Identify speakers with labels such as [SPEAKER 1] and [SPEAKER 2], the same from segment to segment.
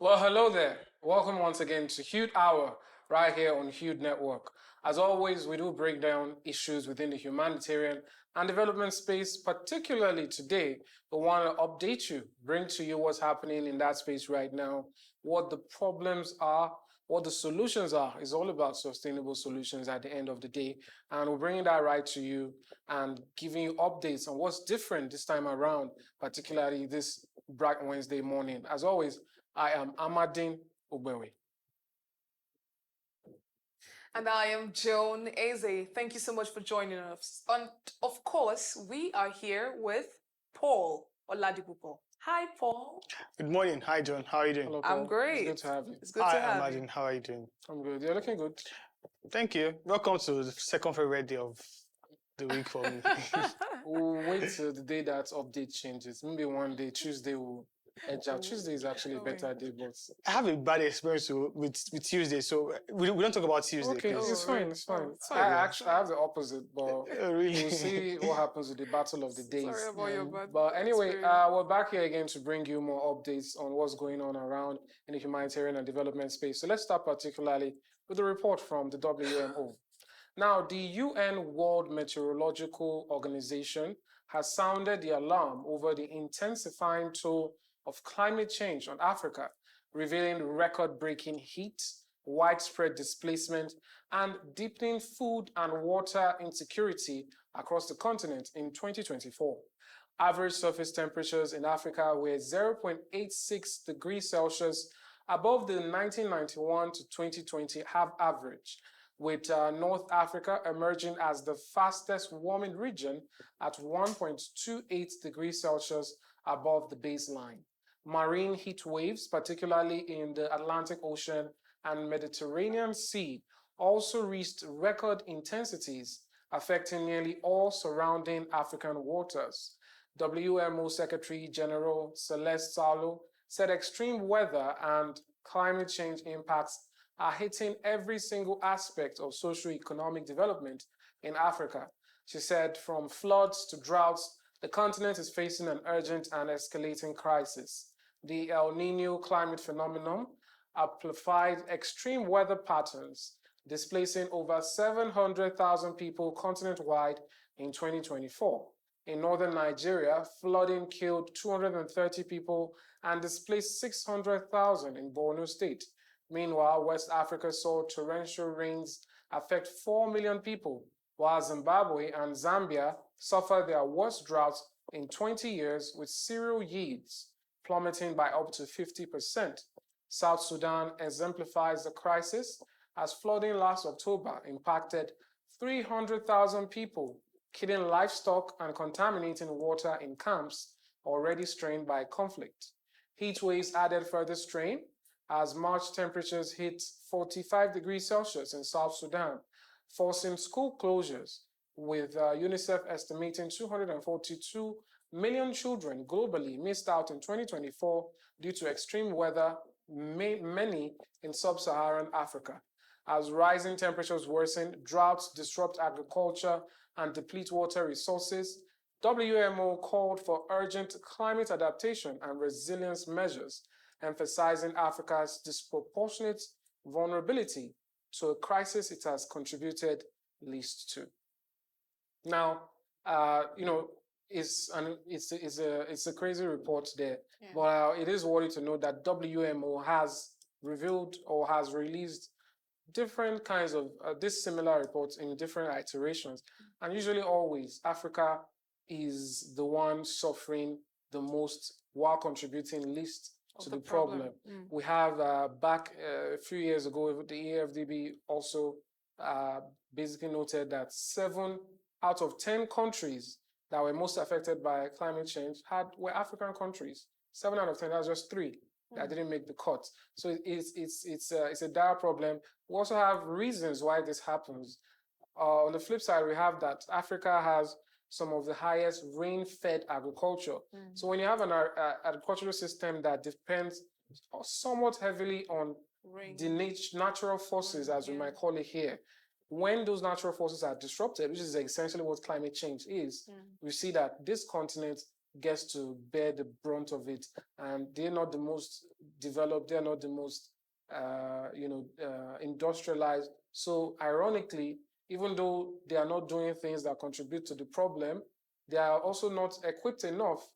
[SPEAKER 1] Well, hello there. Welcome once again to Hude Hour, right here on Hude Network. As always, we do break down issues within the humanitarian and development space, particularly today. We want to update you, bring to you what's happening in that space right now, what the problems are, what the solutions are. It's all about sustainable solutions at the end of the day. And we're bringing that right to you and giving you updates on what's different this time around, particularly this bright Wednesday morning. As always, I am Amadine Ubewe.
[SPEAKER 2] And I am Joan Eze. Thank you so much for joining us. And of course, we are here with Paul Oladipupo. Hi, Paul.
[SPEAKER 3] Good morning. Hi, John. How are you doing?
[SPEAKER 1] Hello,
[SPEAKER 2] I'm
[SPEAKER 1] Paul.
[SPEAKER 2] great.
[SPEAKER 1] It's good to have you.
[SPEAKER 2] It's good
[SPEAKER 3] Hi,
[SPEAKER 2] to have
[SPEAKER 3] Imagine.
[SPEAKER 2] you.
[SPEAKER 3] How are you doing?
[SPEAKER 1] I'm good. You're looking good.
[SPEAKER 3] Thank you. Welcome to the second favorite day of the week for me.
[SPEAKER 1] We'll wait till the day that update changes. Maybe one day, Tuesday will edge out. Tuesday is actually a better day, but
[SPEAKER 3] I have a bad experience with Tuesday, so we don't talk about Tuesday,
[SPEAKER 1] okay,
[SPEAKER 3] please.
[SPEAKER 1] it's fine. It's fine.
[SPEAKER 2] it's fine.
[SPEAKER 1] I have the opposite, but
[SPEAKER 3] Really?
[SPEAKER 1] we'll see what happens with the battle of the days.
[SPEAKER 2] Sorry about your bad
[SPEAKER 1] But anyway,
[SPEAKER 2] experience.
[SPEAKER 1] we're back here again to bring you more updates on what's going on around in the humanitarian and development space. So let's start particularly with a report from the WMO. Now, the UN World Meteorological Organization has sounded the alarm over the intensifying toll of climate change on Africa, revealing record-breaking heat, widespread displacement, and deepening food and water insecurity across the continent in 2024. Average surface temperatures in Africa were 0.86 degrees Celsius above the 1991 to 2020 average, with North Africa emerging as the fastest warming region at 1.28 degrees Celsius above the baseline. Marine heat waves, particularly in the Atlantic Ocean and Mediterranean Sea, also reached record intensities, affecting nearly all surrounding African waters. WMO Secretary General Celeste Salo said extreme weather and climate change impacts are hitting every single aspect of socio-economic development in Africa. She said from floods to droughts, the continent is facing an urgent and escalating crisis. The El Nino climate phenomenon amplified extreme weather patterns, displacing over 700,000 people continent-wide in 2024. In northern Nigeria, flooding killed 230 people and displaced 600,000 in Borno State. Meanwhile, West Africa saw torrential rains affect 4 million people, while Zimbabwe and Zambia suffered their worst droughts in 20 years, with cereal yields plummeting by up to 50%. South Sudan exemplifies the crisis as flooding last October impacted 300,000 people, killing livestock and contaminating water in camps already strained by conflict. Heat waves added further strain as March temperatures hit 45 degrees Celsius in South Sudan, forcing school closures, with UNICEF estimating 242 million children globally missed out in 2024 due to extreme weather, many in sub-Saharan Africa. As rising temperatures worsen, droughts disrupt agriculture and deplete water resources, WMO called for urgent climate adaptation and resilience measures, emphasizing Africa's disproportionate vulnerability to a crisis it has contributed least to. Now, it's a crazy report there, but it is worthy to note that WMO has revealed or has released different kinds of dissimilar reports in different iterations, and usually always Africa is the one suffering the most while contributing least to the problem. We have back a few years ago, the AFDB also basically noted that 7 out of 10 countries that were most affected by climate change were African countries. 7 out of 10, that's just 3 that didn't make the cut. So it's a dire problem. We also have reasons why this happens. On the flip side, we have that Africa has some of the highest rain-fed agriculture. So when you have an agricultural system that depends somewhat heavily on the natural forces, as we might call it here, when those natural forces are disrupted, which is essentially what climate change is, we see that this continent gets to bear the brunt of it, and they're not the most developed, they're not the most industrialized. So ironically, even though they are not doing things that contribute to the problem, they are also not equipped enough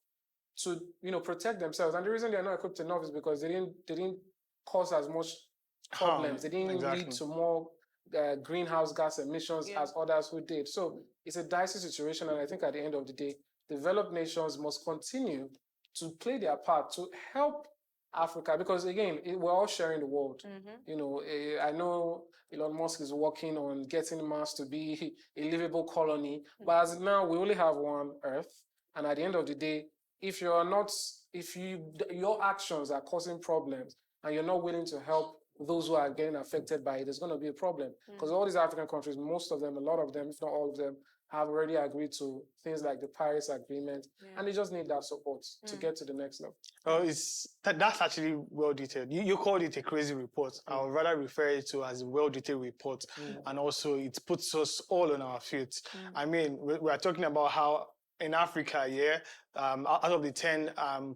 [SPEAKER 1] to protect themselves. And the reason they are not equipped enough is because they didn't cause as much problems. They didn't lead to more greenhouse gas emissions as others who did. So it's a dicey situation, and I think at the end of the day, developed nations must continue to play their part to help Africa, because again, we're all sharing the world. I know Elon Musk is working on getting Mars to be a livable colony, but as of now, we only have one Earth, and at the end of the day, if your actions are causing problems and you're not willing to help those who are getting affected by it, there's going to be a problem. Because all these African countries, most of them, a lot of them, if not all of them, have already agreed to things like the Paris Agreement, and they just need that support to get to the next level.
[SPEAKER 3] Oh, that's actually well detailed. You called it a crazy report. I would rather refer it to as a well detailed report, and also it puts us all on our feet. I mean, we are talking about how in Africa, out of the 10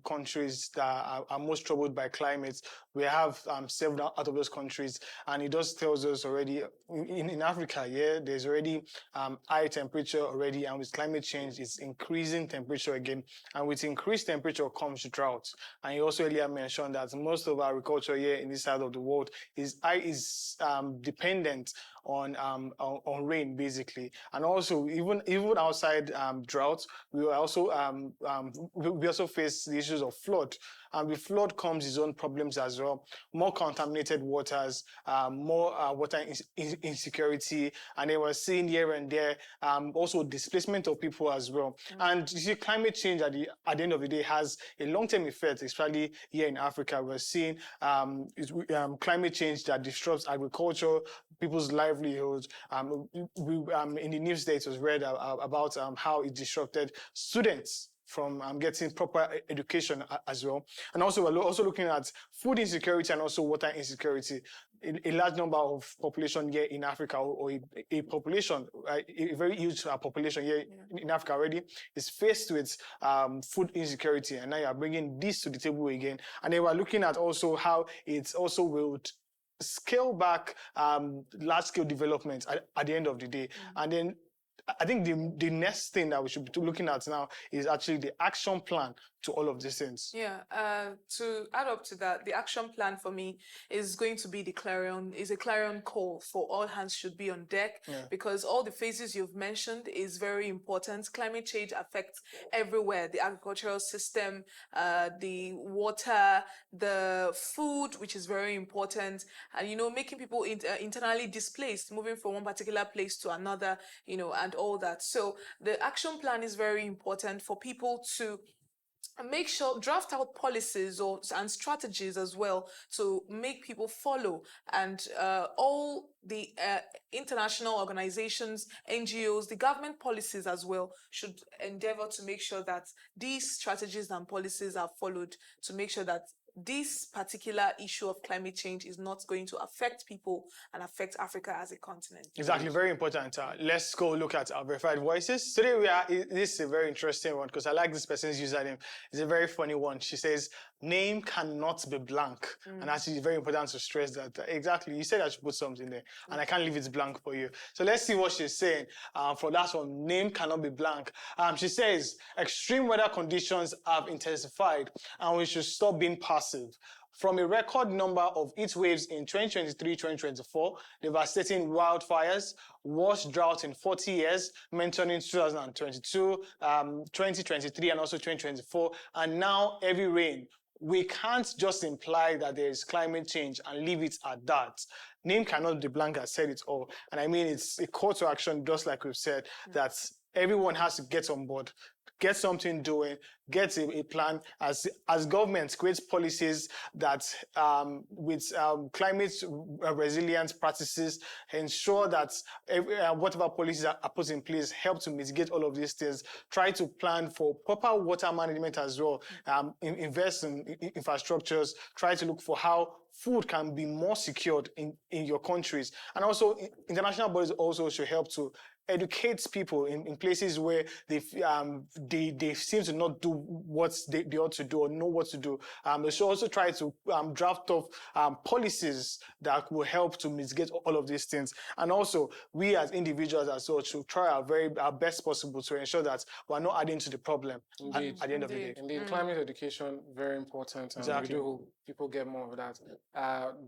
[SPEAKER 3] countries that are most troubled by climate, we have 7 out of those countries, and it just tells us already in Africa, there's already high temperature already, and with climate change, it's increasing temperature again, and with increased temperature comes drought. And you also earlier mentioned that most of our agriculture here in this side of the world is dependent on rain, basically, and also even outside drought, we also face the issues of flood. And with flood comes its own problems as well. More contaminated waters, more water insecurity, and then we're seeing here and there also displacement of people as well. And you see, climate change at the end of the day has a long-term effect, especially here in Africa. We're seeing climate change that disrupts agriculture, people's livelihoods. In the news today, it was read about how it disrupted students from getting proper education as well. And also, we're also looking at food insecurity and also water insecurity. A large number of population here in Africa, or a population, a very huge population here in Africa already, is faced with food insecurity. And now you're bringing this to the table again. And then we're looking at also how it also will scale back large-scale development at the end of the day. And then I think the next thing that we should be looking at now is actually the action plan to all of these things.
[SPEAKER 2] Yeah, to add up to that, the action plan for me is going to be a clarion call for all hands should be on deck, because all the phases you've mentioned is very important. Climate change affects everywhere, the agricultural system, the water, the food, which is very important, and, making people internally displaced, moving from one particular place to another, and all that. So the action plan is very important for people to make sure, draft out policies and strategies as well to make people follow, and all the international organizations, NGOs, the government policies as well should endeavor to make sure that these strategies and policies are followed, to make sure that this particular issue of climate change is not going to affect people and affect Africa as a continent.
[SPEAKER 3] Exactly, very important. Let's go look at our verified voices. Today this is a very interesting one, because I like this person's username. It's a very funny one. She says, name cannot be blank. And actually, very important to stress that. Exactly, you said I should put something there, and I can't leave it blank for you. So let's see what she's saying. For that one, name cannot be blank. She says, extreme weather conditions have intensified, and we should stop being passive. From a record number of heat waves in 2023-2024, devastating wildfires, worst drought in 40 years, mentioning 2022, 2023, and also 2024, and now heavy rain. We can't just imply that there is climate change and leave it at that. Name cannot be blank has said it all. And I mean, it's a call to action, just like we've said, that everyone has to get on board, get something doing, get a plan as governments create policies that with climate resilient practices ensure that whatever policies are put in place help to mitigate all of these things. Try to plan for proper water management as well. Invest in infrastructures. Try to look for how food can be more secured in your countries. And also international bodies also should help to educates people in places where they seem to not do what they ought to do or know what to do. They should also try to draft up policies that will help to mitigate all of these things. And also, we as individuals as well should try our best possible to ensure that we're not adding to the problem at the end of the day.
[SPEAKER 1] Indeed, climate education, very important, and
[SPEAKER 3] Exactly.
[SPEAKER 1] we do hope people get more of that.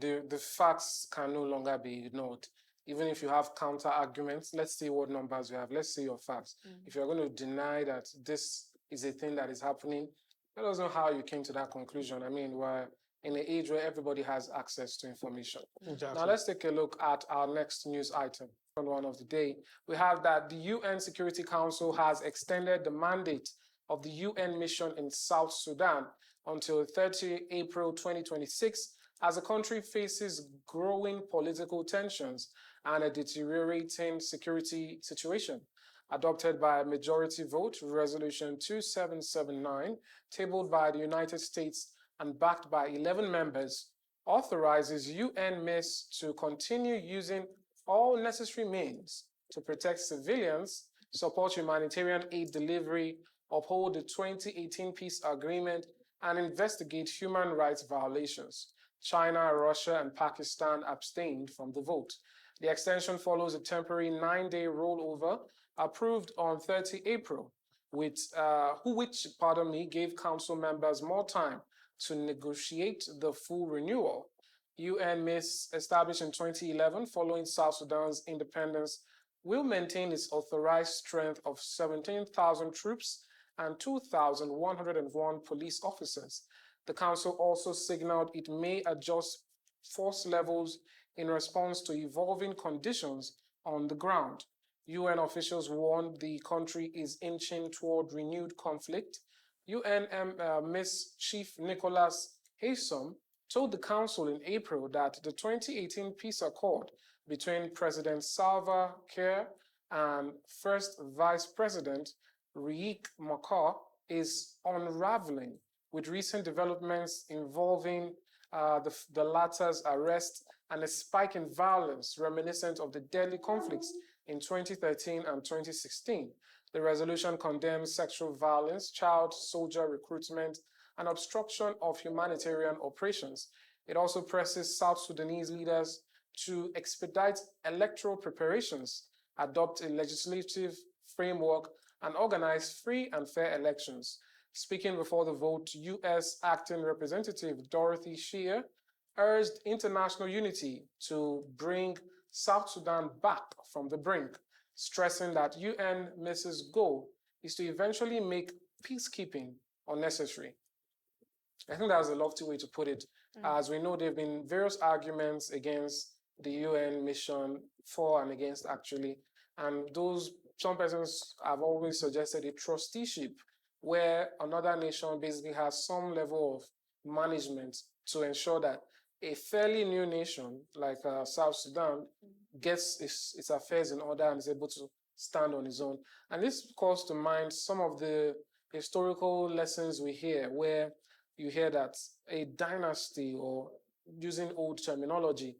[SPEAKER 1] The facts can no longer be ignored. Even if you have counter arguments, let's see what numbers you have. Let's see your facts. If you're going to deny that this is a thing that is happening, let us know how you came to that conclusion. I mean, we're in an age where everybody has access to information.
[SPEAKER 3] Exactly.
[SPEAKER 1] Now, let's take a look at our next news item. One of the day, we have that the UN Security Council has extended the mandate of the UN mission in South Sudan until 30 April 2026 as the country faces growing political tensions and a deteriorating security situation. Adopted by a majority vote, Resolution 2779, tabled by the United States and backed by 11 members, authorizes UNMISS to continue using all necessary means to protect civilians, support humanitarian aid delivery, uphold the 2018 peace agreement, and investigate human rights violations. China, Russia, and Pakistan abstained from the vote. The extension follows a temporary 9-day rollover approved on 30 April, which gave council members more time to negotiate the full renewal. UNMISS, established in 2011 following South Sudan's independence, will maintain its authorized strength of 17,000 troops and 2,101 police officers. The Council also signaled it may adjust force levels in response to evolving conditions on the ground. UN officials warned the country is inching toward renewed conflict. UNMISS Chief Nicholas Haysom told the Council in April that the 2018 peace accord between President Salva Kiir and First Vice President Riek Machar is unraveling, with recent developments involving the latter's arrest and a spike in violence reminiscent of the deadly conflicts in 2013 and 2016. The resolution condemns sexual violence, child soldier recruitment, and obstruction of humanitarian operations. It also presses South Sudanese leaders to expedite electoral preparations, adopt a legislative framework, and organize free and fair elections. Speaking before the vote, U.S. Acting Representative Dorothy Shear urged international unity to bring South Sudan back from the brink, stressing that UNMISS's goal is to eventually make peacekeeping unnecessary. I think that's a lofty way to put it. As we know, there have been various arguments against the UN mission, for and against actually, and some persons have always suggested a trusteeship where another nation basically has some level of management to ensure that a fairly new nation like South Sudan gets its affairs in order and is able to stand on its own. And this calls to mind some of the historical lessons we hear, where you hear that a dynasty, or using old terminology,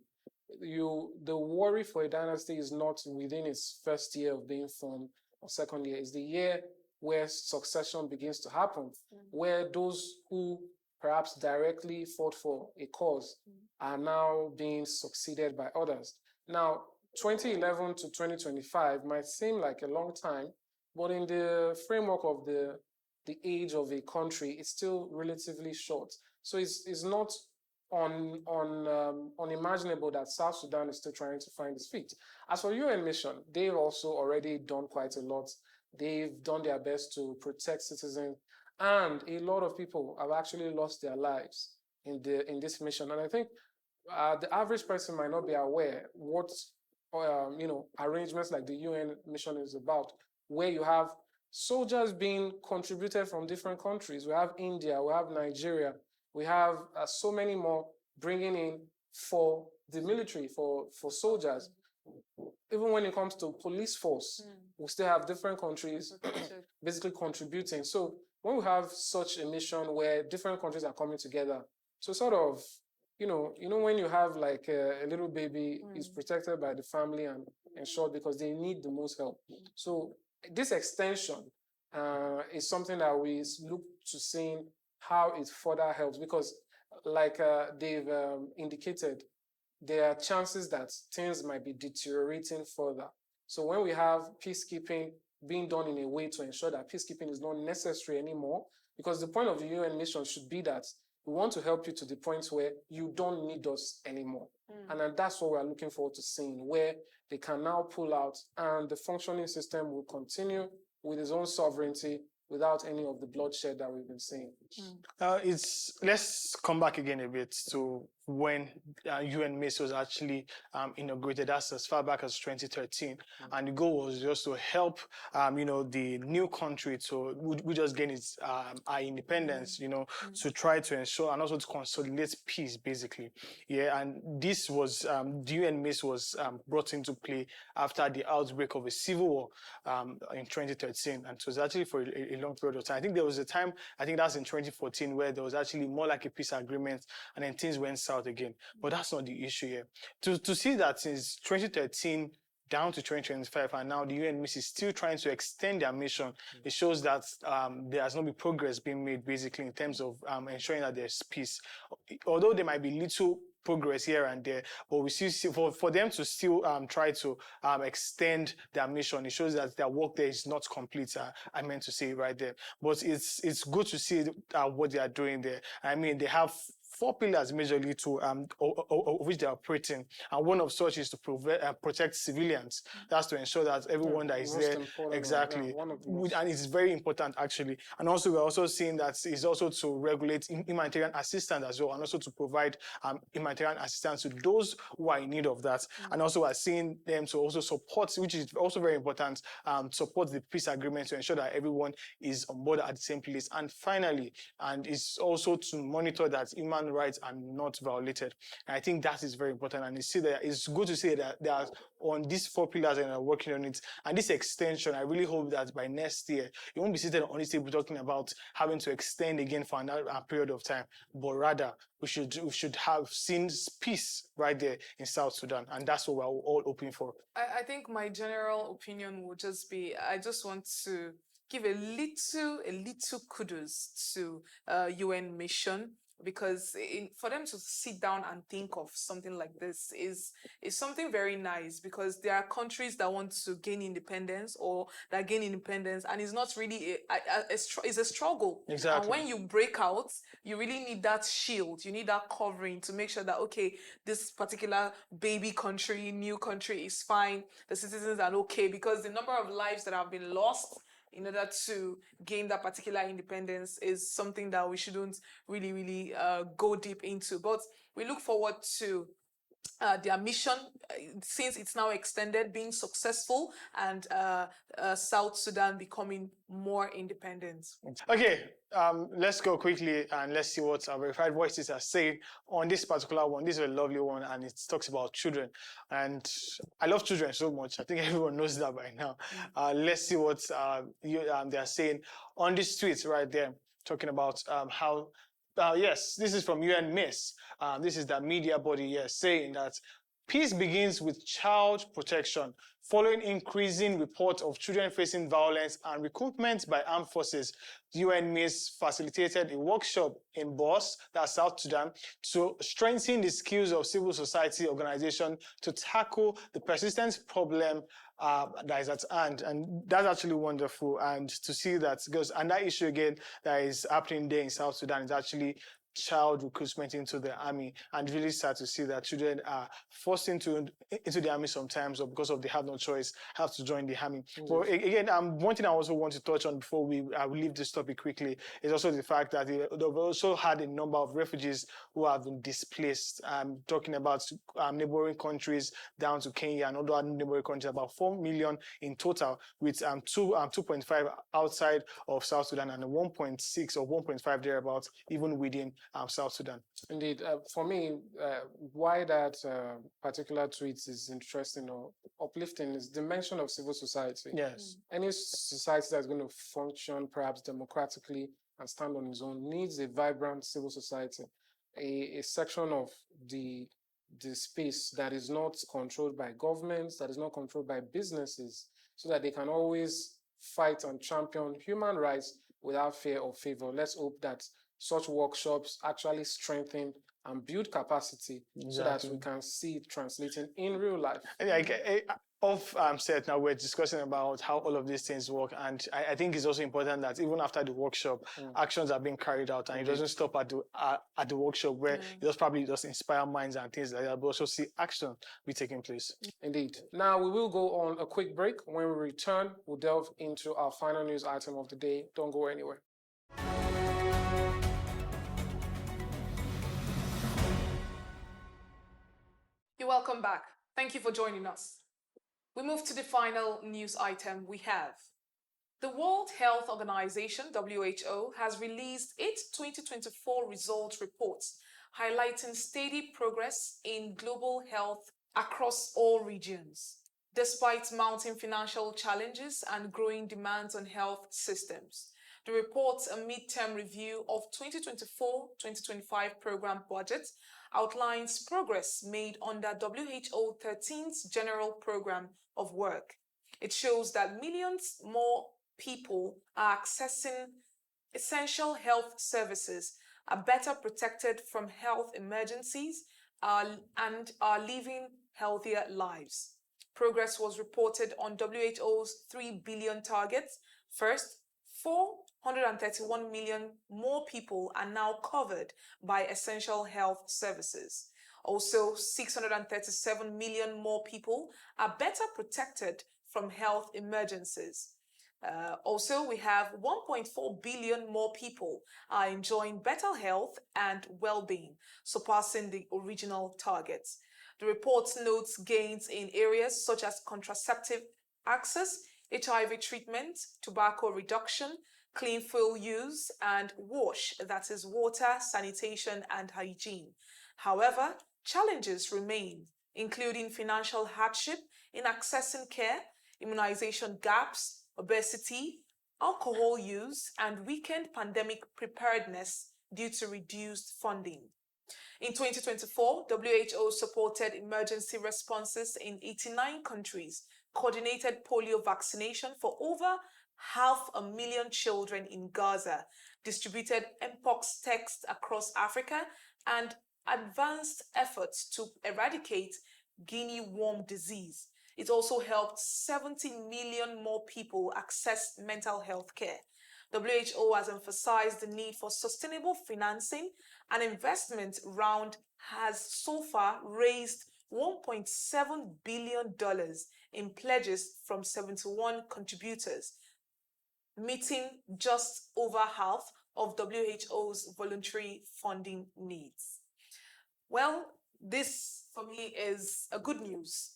[SPEAKER 1] the worry for a dynasty is not within its first year of being formed or second year. It's the year where succession begins to happen, where those who perhaps directly fought for a cause are now being succeeded by others. Now, 2011 to 2025 might seem like a long time, but in the framework of the age of a country, it's still relatively short. So it's not unimaginable that South Sudan is still trying to find its feet. As for UN mission, they've also already done quite a lot. They've done their best to protect citizens, and a lot of people have actually lost their lives in this mission. And I think the average person might not be aware what arrangements like the UN mission is about, where you have soldiers being contributed from different countries. We have India, we have Nigeria, we have so many more bringing in for the military, for soldiers. Even when it comes to police force, we still have different countries basically contributing. So when we have such a mission where different countries are coming together to sort of when you have like a little baby, is protected by the family and ensured because they need the most help. So this extension is something that we look to seeing how it further helps because, like they've indicated, there are chances that things might be deteriorating further. So when we have peacekeeping being done in a way to ensure that peacekeeping is not necessary anymore, because the point of the UN mission should be that we want to help you to the point where you don't need us anymore. And that's what we're looking forward to seeing, where they can now pull out and the functioning system will continue with its own sovereignty without any of the bloodshed that we've been seeing.
[SPEAKER 3] Let's come back again a bit to when UNMISS was actually inaugurated. That's as far back as 2013, and the goal was just to help the new country to we just gain its our independence, to try to ensure and also to consolidate peace, basically. Yeah, and this was the UNMISS was brought into play after the outbreak of a civil war in 2013, and it was actually for a long period of time. I think there was a time, I think that's in 2014, where there was actually more like a peace agreement, and then things went south again. But that's not the issue here. To see that since 2013 down to 2025, and now the UNMISS is still trying to extend their mission, it shows that there has not been progress being made, basically, in terms of ensuring that there's peace. Although there might be little progress here and there, but we see for them to still try to extend their mission, it shows that their work there is not complete. I meant to say right there, but it's good to see what they are doing there. I mean, they have 4 pillars majorly to which they are operating, and one of such is to protect civilians. That's to ensure that everyone that is there, exactly, and it's very important actually. And also we're also seeing that it's also to regulate humanitarian assistance as well, and also to provide humanitarian assistance to those who are in need of that. And also we're seeing them to also support, which is also very important, support the peace agreement to ensure that everyone is on board at the same place. And finally, and it's also to monitor that human rights are not violated. And I think that is very important. And you see that it's good to see that they are on these 4 pillars and are working on it. And this extension, I really hope that by next year, you won't be seated on this table talking about having to extend again for another period of time, but rather we should have seen peace right there in South Sudan. And that's what we're all hoping for.
[SPEAKER 2] I think my general opinion would just be, I just want to give a little kudos to UN mission, because for them to sit down and think of something like this is something very nice, because there are countries that want to gain independence or that gain independence, and it's not really it's a struggle.
[SPEAKER 3] Exactly.
[SPEAKER 2] And when you break out, you really need that shield, you need that covering to make sure that, okay, this particular baby country, new country is fine, the citizens are okay, because the number of lives that have been lost in order to gain that particular independence is something that we shouldn't really go deep into. But we look forward to their mission, since it's now extended, being successful, and South Sudan becoming more independent.
[SPEAKER 3] Okay, let's go quickly and let's see what our verified voices are saying on this particular one. This is a lovely one, and it talks about children. And I love children so much. I think everyone knows that by now. Let's see what they are saying on this tweet right there, talking about how yes, this is from UNMISS. This is the media body, yes, saying that peace begins with child protection. Following increasing reports of children facing violence and recruitment by armed forces, UNMISS facilitated a workshop in Bos, that's South Sudan, to strengthen the skills of civil society organizations to tackle the persistent problem that is at hand. And that's actually wonderful. And to see that, because and that issue again that is happening there in South Sudan is actually child recruitment into the army, and really sad to see that children are forced into the army sometimes, or because of they have no choice, have to join the army. But again, one thing I also want to touch on before we leave this topic quickly is also the fact that they've also had a number of refugees who have been displaced. Talking about neighboring countries down to Kenya and other neighboring countries, about 4 million in total, with 2.5 outside of South Sudan and 1.6 or 1.5 thereabouts even within South Sudan.
[SPEAKER 1] Indeed. For me, why that particular tweet is interesting or uplifting is the mention of civil society.
[SPEAKER 3] Yes.
[SPEAKER 1] Any society that's going to function perhaps democratically and stand on its own needs a vibrant civil society. a section of the space that is not controlled by governments, that is not controlled by businesses, so that they can always fight and champion human rights without fear or favor. Let's hope that such workshops actually strengthen and build capacity so that we can see it translating in real life.
[SPEAKER 3] Off set now, we're discussing about how all of these things work, and I think it's also important that even after the workshop, actions are being carried out, and it doesn't stop at the workshop where it does probably just inspire minds and things like that, but also see action be taking place.
[SPEAKER 1] Indeed. Now we will go on a quick break. When we return, we'll delve into our final news item of the day. Don't go anywhere.
[SPEAKER 2] You're welcome back. Thank you for joining us. We move to the final news item we have. The World Health Organization, WHO, has released its 2024 results reports, highlighting steady progress in global health across all regions, despite mounting financial challenges and growing demands on health systems. The report's a midterm review of 2024-2025 program budget outlines progress made under WHO 13th General Program of Work. It shows that millions more people are accessing essential health services, are better protected from health emergencies, and are living healthier lives. Progress was reported on WHO's 3 billion targets. First, 431 million more people are now covered by essential health services. Also, 637 million more people are better protected from health emergencies. Also, we have 1.4 billion more people are enjoying better health and well-being, surpassing the original targets. The report notes gains in areas such as contraceptive access, HIV treatment, tobacco reduction, clean fuel use, and WASH, that is water, sanitation, and hygiene. However, challenges remain, including financial hardship in accessing care, immunization gaps, obesity, alcohol use, and weakened pandemic preparedness due to reduced funding. In 2024, WHO supported emergency responses in 89 countries, coordinated polio vaccination for over 500,000 children in Gaza, distributed Mpox tests across Africa, and advanced efforts to eradicate guinea worm disease. It also helped 70 million more people access mental health care. WHO has emphasized the need for sustainable financing, and investment round has so far raised $1.7 billion in pledges from 71 contributors, meeting just over half of WHO's voluntary funding needs. Well, this for me is a good news,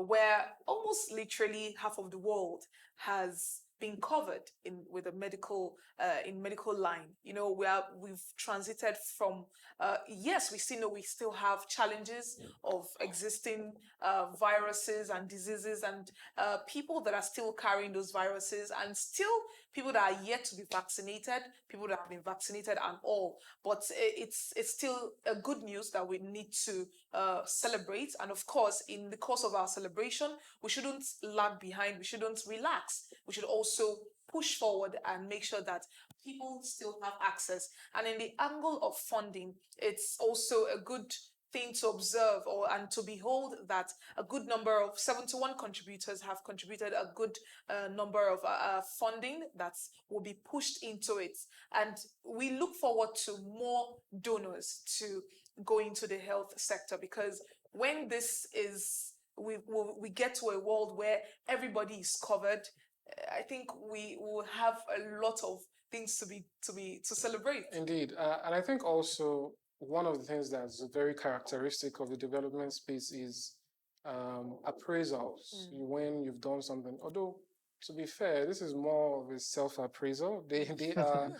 [SPEAKER 2] where almost literally half of the world has been covered with a medical line. You know, we've transited from yes, we still have challenges of existing viruses and diseases, and people that are still carrying those viruses, and still people that are yet to be vaccinated, people that have been vaccinated and all. But it's still a good news that we need to celebrate. And of course, in the course of our celebration, we shouldn't lag behind. We shouldn't relax. We should also push forward and make sure that people still have access. And in the angle of funding, it's also a good thing to observe and to behold that a good number of 71 contributors have contributed a good number of funding that will be pushed into it. And we look forward to more donors to go into the health sector, because when this is, we get to a world where everybody is covered, I think we will have a lot of things to celebrate.
[SPEAKER 1] Indeed, and I think also one of the things that's very characteristic of the development space is appraisals. When you've done something, although to be fair, this is more of a self-appraisal. They are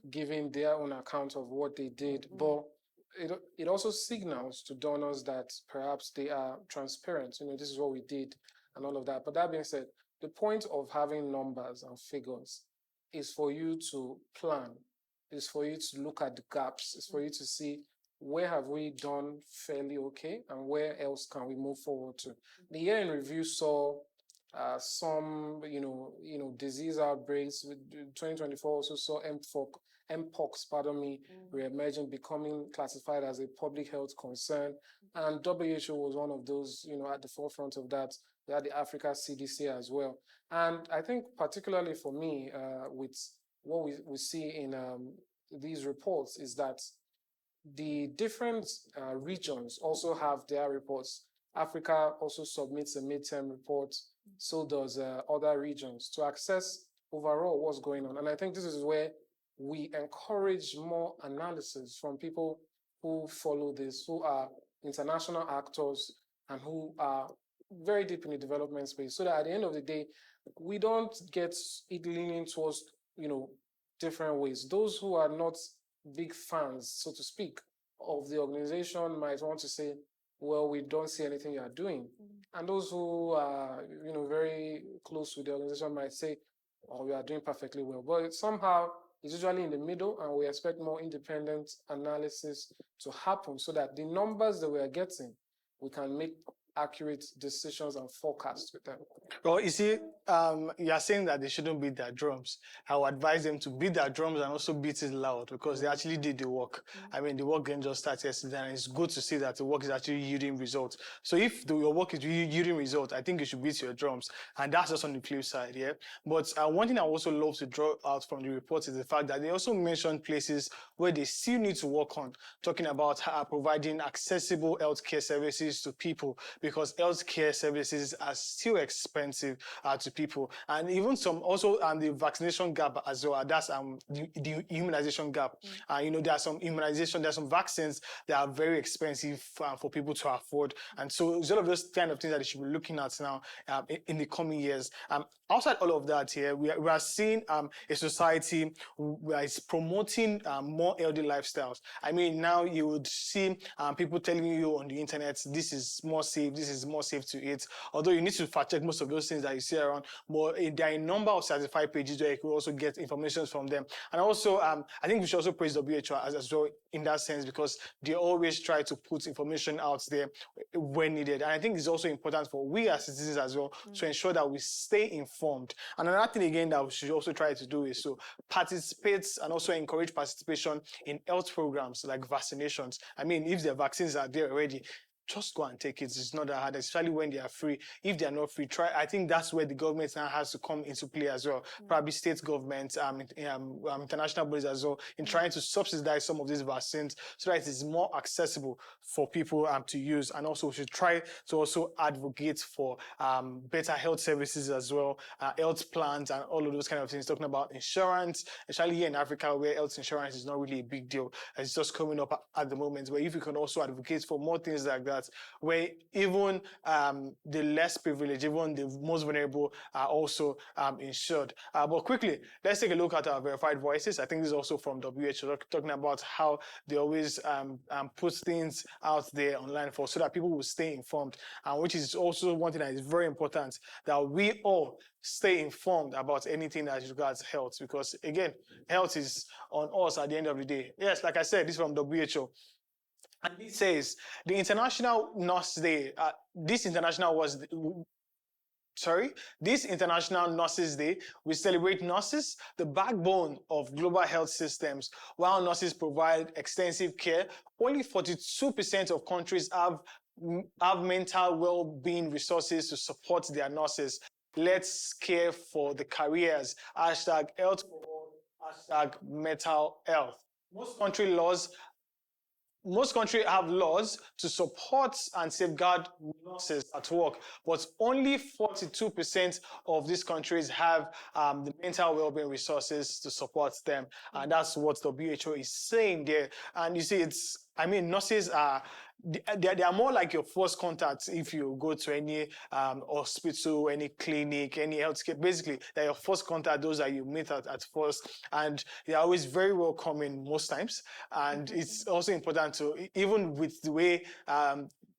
[SPEAKER 1] giving their own account of what they did, but it also signals to donors that perhaps they are transparent. You know, this is what we did and all of that. But that being said, the point of having numbers and figures is for you to plan, is for you to look at the gaps, is for you to see where have we done fairly okay, and where else can we move forward to? The year in review saw some, disease outbreaks. 2024 also saw mpox, re-emerging, becoming classified as a public health concern, and WHO was one of those, at the forefront of that. We had the Africa CDC as well, and I think particularly for me, with what we see in these reports is that the different regions also have their reports. Africa also submits a midterm report, so does other regions, to assess overall what's going on. And I think this is where we encourage more analysis from people who follow this, who are international actors and who are very deep in the development space, so that at the end of the day, we don't get it leaning towards, different ways. Those who are not big fans, so to speak, of the organization might want to say, well, we don't see anything you are doing. And those who are, very close to the organization might say, oh, we are doing perfectly well. But somehow it's usually in the middle, and we expect more independent analysis to happen so that the numbers that we are getting, we can make accurate decisions and forecasts with them.
[SPEAKER 3] Well, you see, you are saying that they shouldn't beat their drums. I would advise them to beat their drums and also beat it loud, because they actually did the work. I mean, the work didn't just start yesterday, and it's good to see that the work is actually yielding results. So if your work is yielding results, I think you should beat your drums, and that's just on the flip side, yeah. But one thing I also love to draw out from the report is the fact that they also mentioned places where they still need to work on, talking about providing accessible healthcare services to people, because healthcare services are still expensive to people, and even some also the vaccination gap as well. That's the immunization gap. There are some immunization, there's some vaccines that are very expensive for people to afford, and so it's all of those kind of things that they should be looking at now in the coming years. Outside all of that, here we are seeing a society that is promoting more healthy lifestyles. I mean, now you would see people telling you on the internet, this is more safe, this is more safe to eat. Although you need to fact check most of those things that you see around, but there are a number of certified pages where you could also get information from them. And also, I think we should also praise WHO as well in that sense, because they always try to put information out there when needed. And I think it's also important for we as citizens as well to ensure that we stay informed. And another thing again that we should also try to do is to participate and also encourage participation in health programs like vaccinations. I mean, if the vaccines are there already, just go and take it. It's not that hard, especially when they are free. If they are not free, I think that's where the government now has to come into play as well. Probably state governments, international bodies as well, in trying to subsidize some of these vaccines so that it is more accessible for people to use. And also we should try to also advocate for better health services as well, health plans and all of those kind of things, talking about insurance, especially here in Africa where health insurance is not really a big deal. It's just coming up at the moment, where if you can also advocate for more things like that, where even the less privileged, even the most vulnerable are also insured. But quickly, let's take a look at our verified voices. I think this is also from WHO, talking about how they always put things out there online so that people will stay informed, which is also one thing that is very important, that we all stay informed about anything that regards health, because again, health is on us at the end of the day. Yes, like I said, this is from WHO. And it says the International Nurse Day. This International Nurses Day, we celebrate nurses, the backbone of global health systems. While nurses provide extensive care, only 42% of countries have mental well-being resources to support their nurses. Let's care for the careers. Hashtag health for all. Hashtag mental health. Most countries have laws to support and safeguard nurses at work, but only 42% of these countries have the mental well-being resources to support them. And that's what the WHO is saying there. And you see, nurses are they are more like your first contact if you go to any hospital, any clinic, any healthcare. Basically, they're your first contact, those that you meet at first, and they are always very welcoming most times. And it's also important to, even with the way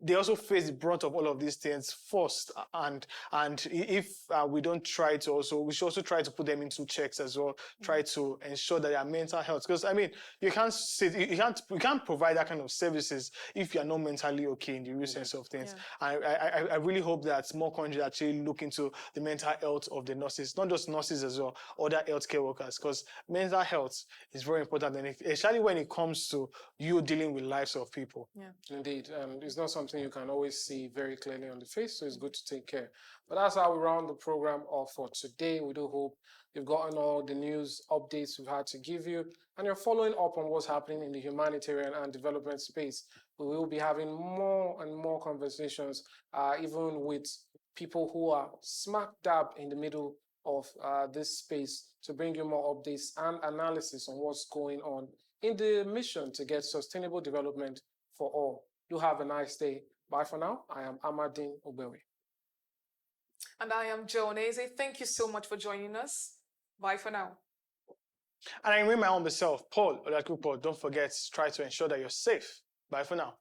[SPEAKER 3] they also face the brunt of all of these things first. And if we don't try to also, we should also try to put them into checks as well, try to ensure that their mental health, because I mean, you can't provide that kind of services if you're not mentally okay in the real sense of things. I really hope that more countries actually look into the mental health of the nurses, not just nurses as well, other healthcare workers, because mental health is very important, and especially when it comes to you dealing with lives of people.
[SPEAKER 1] Indeed, and it's not something you can always see very clearly on the face, so it's good to take care. But that's how we round the program off for today. We do hope you've gotten all the news updates we've had to give you, and you're following up on what's happening in the humanitarian and development space. We will be having more and more conversations, even with people who are smack dab in the middle of this space, to bring you more updates and analysis on what's going on in the mission to get sustainable development for all. Do have a nice day. Bye for now. I am Amadine Obewe.
[SPEAKER 2] And I am Joan Eze. Thank you so much for joining us. Bye for now.
[SPEAKER 3] And I remain my own self, Paul Olakupo. Don't forget, try to ensure that you're safe. Bye for now.